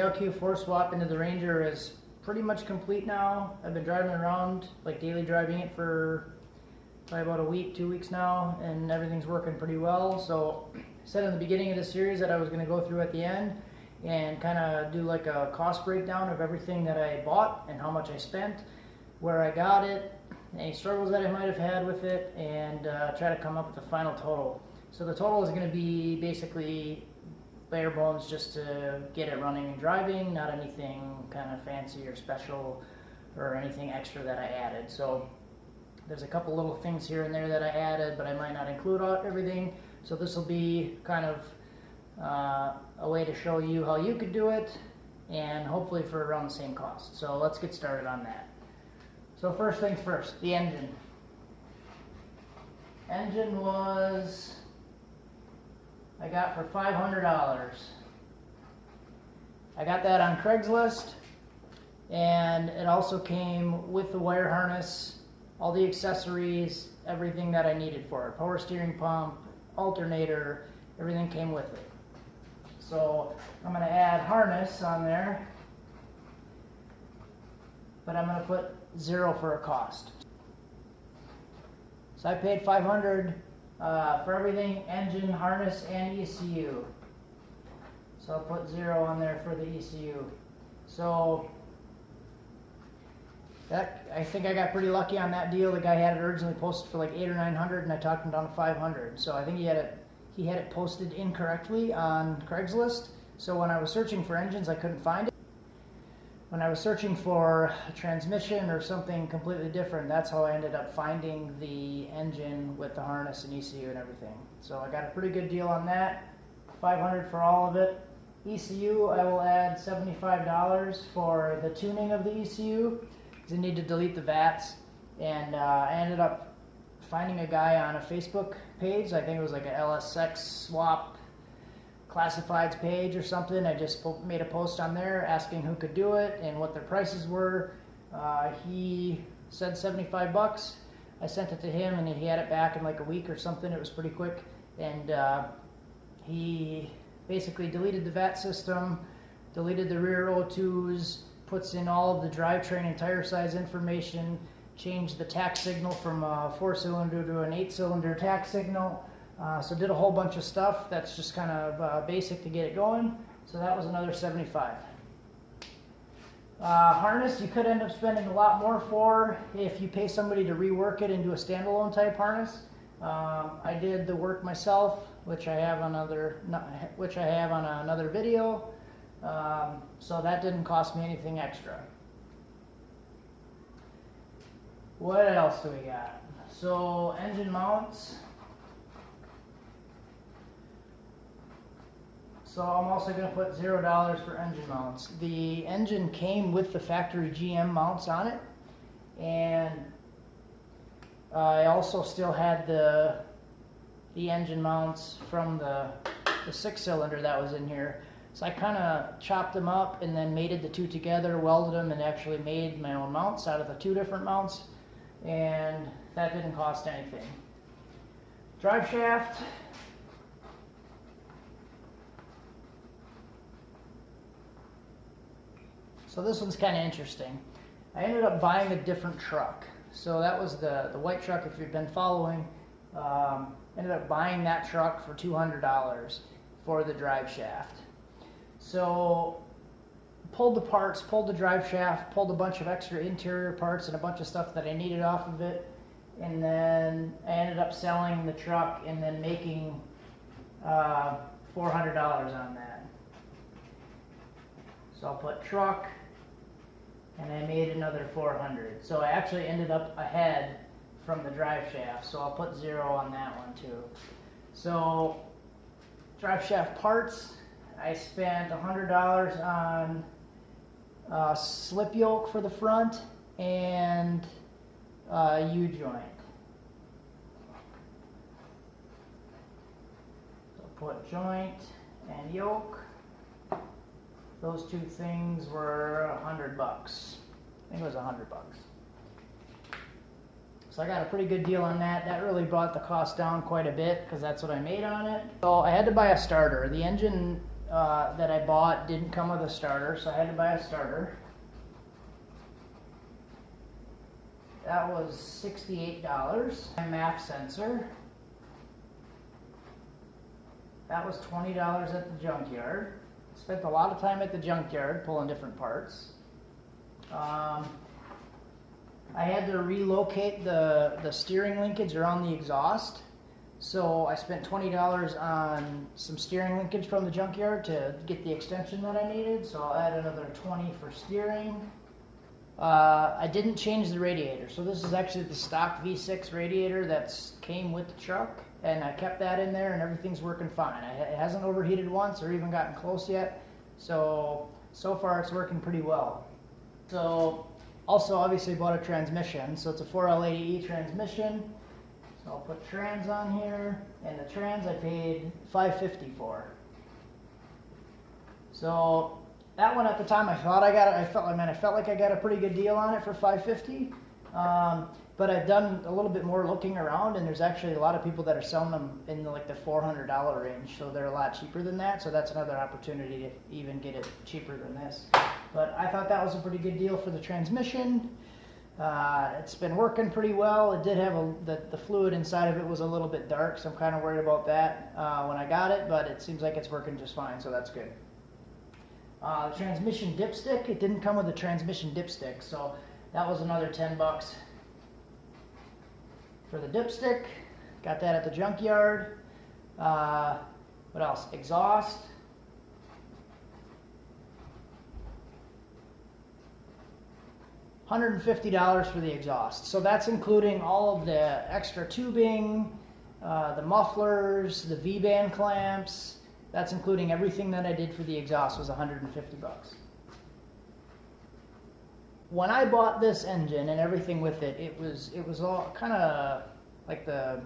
LQ4 swap into the Ranger is pretty much complete now. I've been driving around, like daily driving it for probably about a week, 2 weeks now, and everything's working pretty well. So I said in the beginning of the series that I was going to go through at the end and kind of do like a cost breakdown of everything that I bought and how much I spent, where I got it, any struggles that I might have had with it, and try to come up with the final total. So the total is going to be basically bare bones just to get it running and driving, not anything kind of fancy or special or anything extra that I added. So there's a couple little things here and there that I added, but I might not include everything. So this will be kind of a way to show you how you could do it, and hopefully for around the same cost. So let's get started on that. So first things first, the engine. Engine was, I got for $500. I got that on Craigslist, and it also came with the wire harness, all the accessories, everything that I needed for it. Power steering pump, alternator, everything came with it. So I'm going to add harness on there, but I'm going to put 0 for a cost. So I paid $500 for everything, engine, harness, and ECU. So I'll put 0 on there for the ECU. So that, I think I got pretty lucky on that deal. The guy had it originally posted for like $800 or $900, and I talked him down to $500. So I think he had it posted incorrectly on Craigslist. So when I was searching for engines, I couldn't find it. When I was searching for a transmission or something completely different, that's how I ended up finding the engine with the harness and ECU and everything. So I got a pretty good deal on that. $500 for all of it. ECU, I will add $75 for the tuning of the ECU, because I need to delete the VATs. And I ended up finding a guy on a Facebook page. I think it was like a LSX swap classifieds page or something. I just made a post on there asking who could do it and what their prices were. He said $75. I sent it to him, and he had it back in like a week or something. It was pretty quick, and he basically deleted the VAT system, deleted the rear O2s, puts in all of the drivetrain and tire size information, changed the tack signal from a 4-cylinder to an 8-cylinder tack signal. So did a whole bunch of stuff that's just kind of basic to get it going. So that was another $75. Harness, you could end up spending a lot more for if you pay somebody to rework it and do a standalone type harness. I did the work myself, which I have on another video. So that didn't cost me anything extra. What else do we got? So engine mounts. So I'm also going to put $0 for engine mounts. The engine came with the factory GM mounts on it, and I also still had the engine mounts from the 6-cylinder that was in here. So I kind of chopped them up and then mated the two together, welded them, and actually made my own mounts out of the two different mounts, and that didn't cost anything. Driveshaft. So this one's kind of interesting. I ended up buying a different truck. So that was the white truck, if you've been following. Ended up buying that truck for $200 for the drive shaft. So pulled the parts, pulled the drive shaft, pulled a bunch of extra interior parts and a bunch of stuff that I needed off of it. And then I ended up selling the truck and then making $400 on that. So I'll put truck, and I made another $400. So I actually ended up ahead from the drive shaft. So I'll put 0 on that one too. So drive shaft parts, I spent $100 on slip yoke for the front and U-joint. So put joint and yoke. Those two things were $100. I think it was $100. So I got a pretty good deal on that. That really brought the cost down quite a bit because that's what I made on it. So I had to buy a starter. The engine that I bought didn't come with a starter, so I had to buy a starter. That was $68. My MAF sensor. That was $20 at the junkyard. Spent a lot of time at the junkyard pulling different parts. I had to relocate the steering linkage around the exhaust. So I spent $20 on some steering linkage from the junkyard to get the extension that I needed. So I'll add another $20 for steering. I didn't change the radiator. So this is actually the stock V6 radiator that came with the truck. And I kept that in there and everything's working fine. It hasn't overheated once or even gotten close yet. So far it's working pretty well. So also obviously bought a transmission. So it's a 4L80e transmission. So I'll put trans on here, and the trans I paid $550 for. So that one at the time I felt like I got a pretty good deal on it for $550. But I've done a little bit more looking around, and there's actually a lot of people that are selling them in the $400 range, so they're a lot cheaper than that. So that's another opportunity to even get it cheaper than this. But I thought that was a pretty good deal for the transmission. It's been working pretty well. It did have the fluid inside of it was a little bit dark, so I'm kind of worried about that when I got it, but it seems like it's working just fine, so that's good. The transmission dipstick, it didn't come with a transmission dipstick, so that was another $10 for the dipstick. Got that at the junkyard. What else? Exhaust. $150 for the exhaust. So that's including all of the extra tubing, the mufflers, the V-band clamps. That's including everything that I did for the exhaust was $150. When I bought this engine and everything with it, it was all kind of like the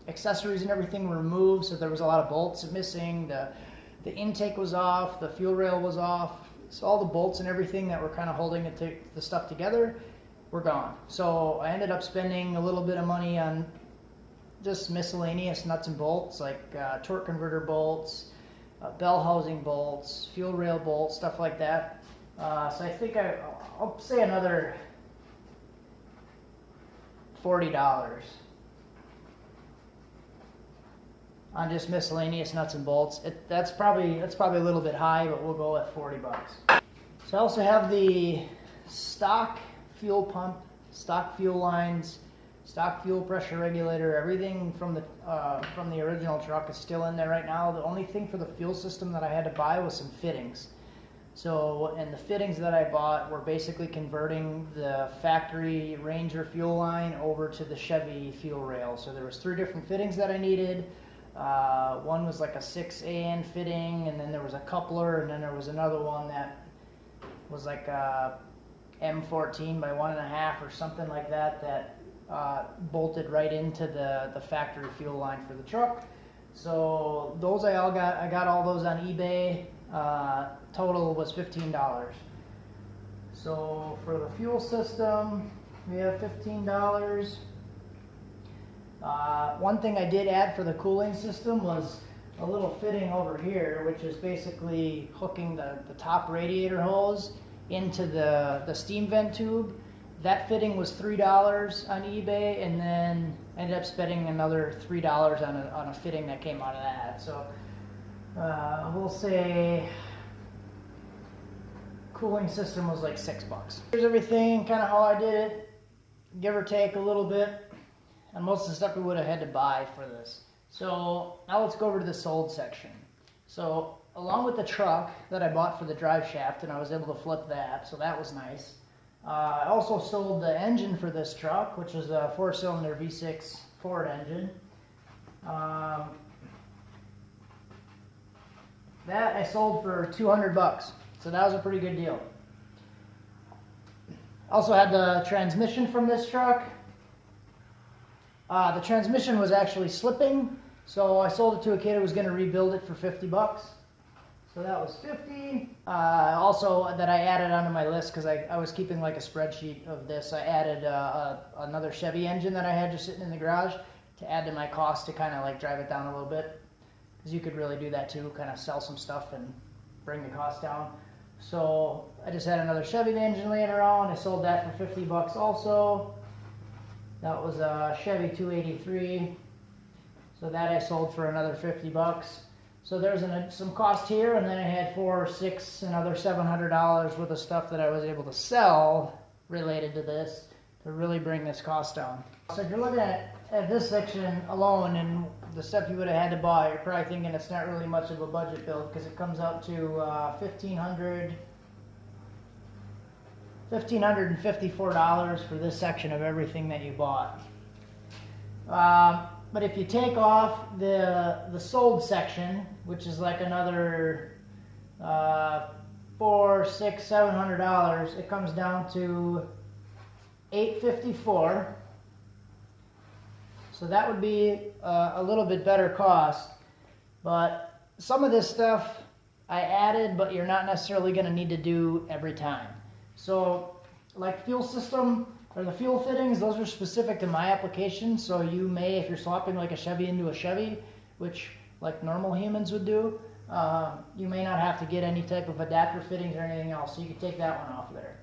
accessories and everything were removed, so there was a lot of bolts missing. The intake was off, the fuel rail was off. So all the bolts and everything that were kind of holding the stuff together were gone. So I ended up spending a little bit of money on just miscellaneous nuts and bolts, like torque converter bolts, bell housing bolts, fuel rail bolts, stuff like that. So I think I'll say another $40 on just miscellaneous nuts and bolts. That's probably a little bit high, but we'll go at $40. So I also have the stock fuel pump, stock fuel lines, stock fuel pressure regulator. Everything from the original truck is still in there right now. The only thing for the fuel system that I had to buy was some fittings. So, and the fittings that I bought were basically converting the factory Ranger fuel line over to the Chevy fuel rail. So there was 3 different fittings that I needed. One was like a 6AN fitting, and then there was a coupler, and then there was another one that was like a M14 by 1.5 or something like that bolted right into the factory fuel line for the truck. So those I got all those on eBay. Total was $15. So for the fuel system, we have $15. One thing I did add for the cooling system was a little fitting over here, which is basically hooking the top radiator hose into the steam vent tube. That fitting was $3 on eBay, and then I ended up spending another $3 on a fitting that came out of that. So we'll say cooling system was like $6. Here's everything, kind of how I did it, give or take a little bit. And most of the stuff we would have had to buy for this. So now let's go over to the sold section. So along with the truck that I bought for the Driveshaft, and I was able to flip that, so that was nice. I also sold the engine for this truck, which is a 4-cylinder V6 Ford engine. That I sold for $200, so that was a pretty good deal. Also had the transmission from this truck. The transmission was actually slipping, so I sold it to a kid who was going to rebuild it for $50. So that was $50. Also, that I added onto my list because I was keeping like a spreadsheet of this. I added another Chevy engine that I had just sitting in the garage to add to my cost to kind of like drive it down a little bit. Because you could really do that too, kind of sell some stuff and bring the cost down. So I just had another Chevy engine laying around. I sold that for 50 bucks also. That was a Chevy 283. So that I sold for another 50 bucks. So there's some cost here, and then I had $4, $6, another $700 worth of stuff that I was able to sell related to this to really bring this cost down. So if you're looking at this section alone and the stuff you would have had to buy, you're probably thinking it's not really much of a budget build because it comes out to $1,554 for this section of everything that you bought. But if you take off the sold section, which is like another $400, $600, $700, it comes down to $854. So that would be a little bit better cost. But some of this stuff I added, but you're not necessarily going to need to do every time. So like fuel system, or the fuel fittings, those are specific to my application, so you may, if you're swapping like a Chevy into a Chevy, which like normal humans would do, you may not have to get any type of adapter fittings or anything else, so you can take that one off there.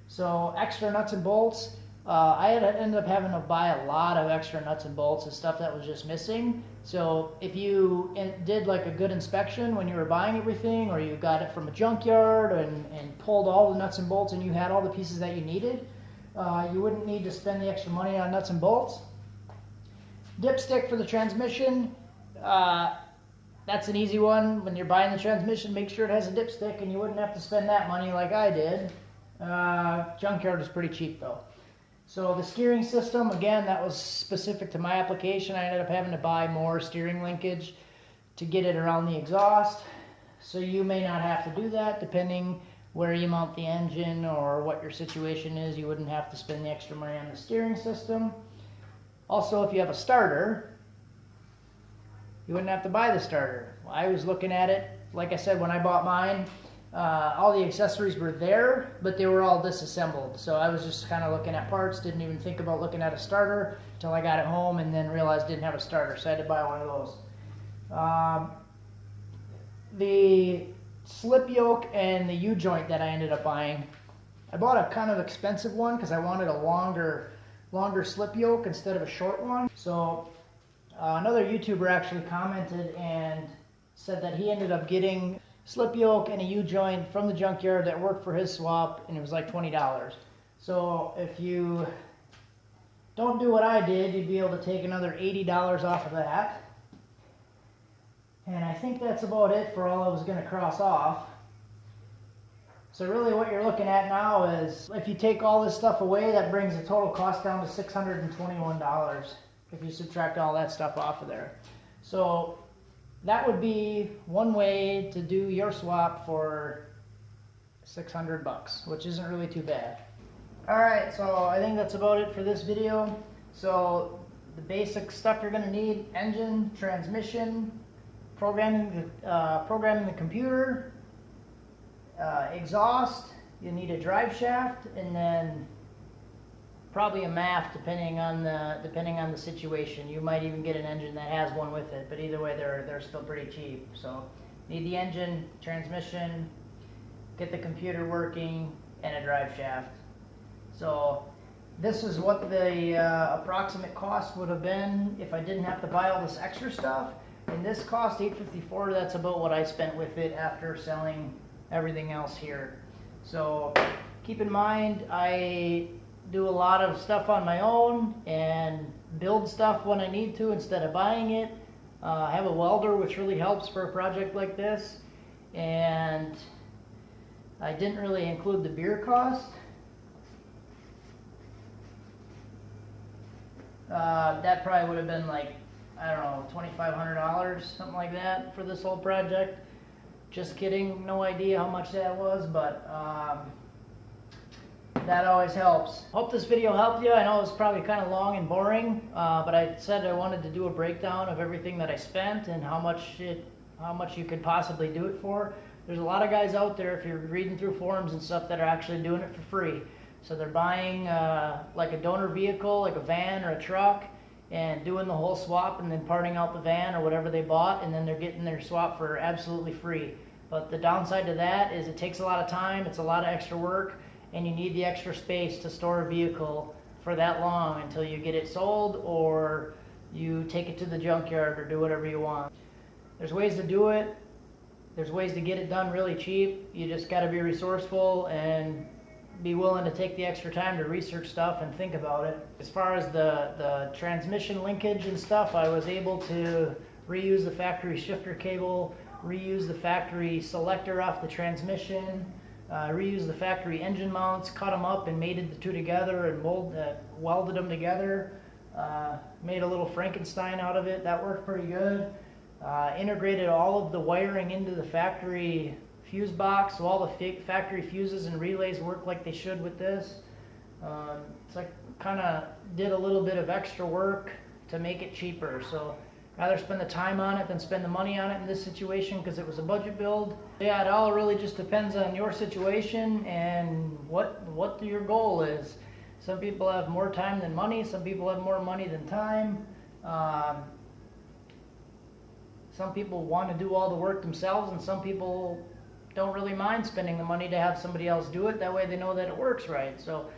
So extra nuts and bolts, I ended up having to buy a lot of extra nuts and bolts and stuff that was just missing. So if you did like a good inspection when you were buying everything, or you got it from a junkyard and pulled all the nuts and bolts and you had all the pieces that you needed, you wouldn't need to spend the extra money on nuts and bolts. Dipstick for the transmission, that's an easy one. When you're buying the transmission, make sure it has a dipstick, and you wouldn't have to spend that money like I did. Junkyard is pretty cheap though. So the steering system, again, that was specific to my application. I ended up having to buy more steering linkage to get it around the exhaust. So you may not have to do that, depending where you mount the engine or what your situation is. You wouldn't have to spend the extra money on the steering system. Also, if you have a starter, you wouldn't have to buy the starter. Well, I was looking at it, like I said, when I bought mine, all the accessories were there, but they were all disassembled. So I was just kind of looking at parts, didn't even think about looking at a starter until I got it home, and then realized I didn't have a starter, so I had to buy one of those. The slip yoke and the U-joint that I ended up buying, I bought a kind of expensive one because I wanted a longer slip yoke instead of a short one. So another YouTuber actually commented and said that he ended up getting slip yoke and a U-joint from the junkyard that worked for his swap, and it was like $20. So if you don't do what I did, you'd be able to take another $80 off of that. And I think that's about it for all I was going to cross off. So really what you're looking at now is, if you take all this stuff away, that brings the total cost down to $621 if you subtract all that stuff off of there. So that would be one way to do your swap for 600 bucks, which isn't really too bad. Alright, so I think that's about it for this video. So the basic stuff you're going to need: engine, transmission, programming the computer, exhaust. You need a drive shaft, and then probably a MAF depending on the situation. You might even get an engine that has one with it, but either way they're still pretty cheap. So need the engine, transmission, get the computer working, and a drive shaft. So this is what the approximate cost would have been if I didn't have to buy all this extra stuff. And this cost $854. That's about what I spent with it after selling everything else here. So keep in mind, I do a lot of stuff on my own and build stuff when I need to instead of buying it. I have a welder, which really helps for a project like this. And I didn't really include the beer cost. That probably would have been like, I don't know, $2,500, something like that for this whole project. Just kidding, no idea how much that was, but that always helps. Hope this video helped you. I know it was probably kind of long and boring, but I said I wanted to do a breakdown of everything that I spent and how much you could possibly do it for. There's a lot of guys out there, if you're reading through forums and stuff, that are actually doing it for free. So they're buying like a donor vehicle, like a van or a truck, and doing the whole swap and then parting out the van or whatever they bought, and then they're getting their swap for absolutely free. But the downside to that is it takes a lot of time, it's a lot of extra work, and you need the extra space to store a vehicle for that long until you get it sold or you take it to the junkyard or do whatever you want. There's ways to do it. There's ways to get it done really cheap. You just got to be resourceful and be willing to take the extra time to research stuff and think about it. As far as the transmission linkage and stuff, I was able to reuse the factory shifter cable, reuse the factory selector off the transmission, reuse the factory engine mounts, cut them up and mated the two together and welded them together. Made a little Frankenstein out of it. That worked pretty good. Integrated all of the wiring into the factory fuse box, so all the factory fuses and relays work like they should with this. So I kind of did a little bit of extra work to make it cheaper. So rather spend the time on it than spend the money on it in this situation because it was a budget build. Yeah, it all really just depends on your situation and what your goal is. Some people have more time than money. Some people have more money than time. Some people want to do all the work themselves, and some people don't really mind spending the money to have somebody else do it. That way they know that it works right. So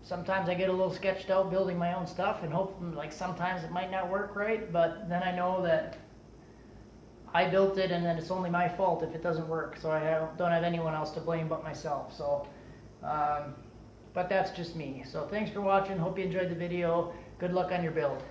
sometimes I get a little sketched out building my own stuff and hope, like, sometimes it might not work right, but then I know that I built it and then it's only my fault if it doesn't work. So I don't have anyone else to blame but myself. So, but that's just me. So thanks for watching. Hope you enjoyed the video. Good luck on your build.